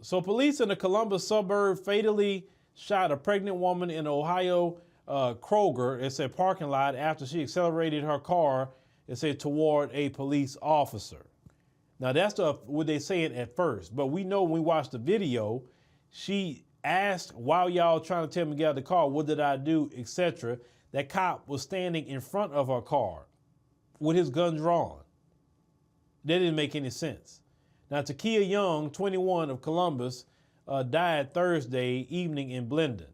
So police in a Columbus suburb fatally shot a pregnant woman in Ohio Kroger, it said, parking lot after she accelerated her car, it said, toward a police officer. Now that's what they saying at first, but we know when we watch the video, she asked, while y'all trying to tell me to get out of the car, what did I do, etc. That cop was standing in front of her car with his gun drawn. That didn't make any sense. Now, Takia Young, 21 of Columbus, died Thursday evening in Blendon.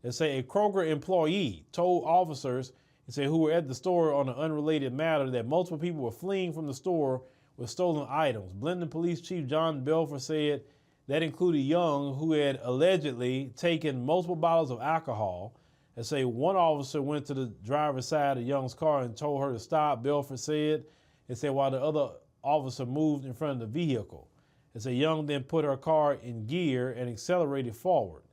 They say a Kroger employee told officers, who were at the store on an unrelated matter, that multiple people were fleeing from the store with stolen items. Blendon Police Chief John Belfer said that included Young, who had allegedly taken multiple bottles of alcohol. They say one officer went to the driver's side of Young's car and told her to stop, Belfer said. It said while the other officer moved in front of the vehicle. It said Young then put her car in gear and accelerated forward.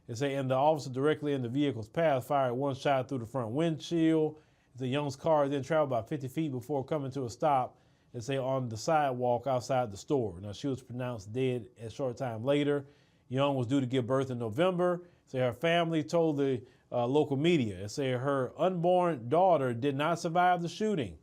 It said, and the officer directly in the vehicle's path fired one shot through the front windshield. It said Young's car then traveled about 50 feet before coming to a stop, it said, on the sidewalk outside the store. Now, she was pronounced dead a short time later. Young was due to give birth in November. It said her family told the local media, it said her unborn daughter did not survive the shooting.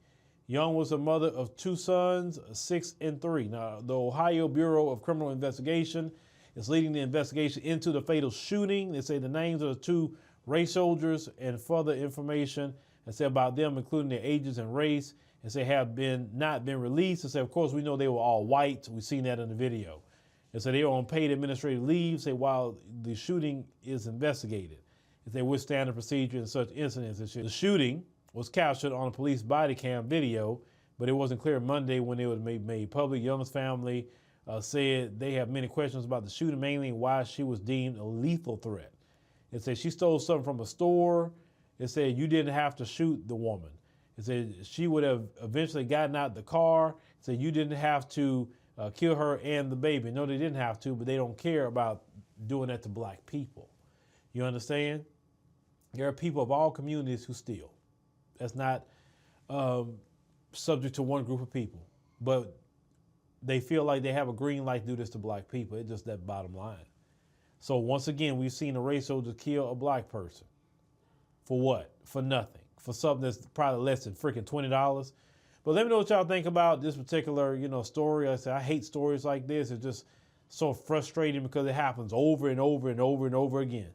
Young was a mother of two sons, 6 and 3. Now, the Ohio Bureau of Criminal Investigation is leading the investigation into the fatal shooting. They say the names of the two race soldiers and further information they say about them, including their ages and race, and say have not been released. They say, of course, we know they were all white. We've seen that in the video. And so they were on paid administrative leave, say, while the shooting is investigated. If they would standard procedure in such incidents. The shooting was captured on a police body cam video, but it wasn't clear Monday when it was made public. Young's family said they have many questions about the shooting, mainly why she was deemed a lethal threat. It said she stole something from a store. It said you didn't have to shoot the woman. It said she would have eventually gotten out the car. It said you didn't have to kill her and the baby. No, they didn't have to, but they don't care about doing that to black people. You understand? There are people of all communities who steal. That's not subject to one group of people, but they feel like they have a green light to do this to black people. It's just that bottom line. So once again, we've seen a race soldier kill a black person. For what? For nothing. For something that's probably less than freaking $20. But let me know what y'all think about this particular, story. I hate stories like this. It's just so frustrating because it happens over and over and over and over again.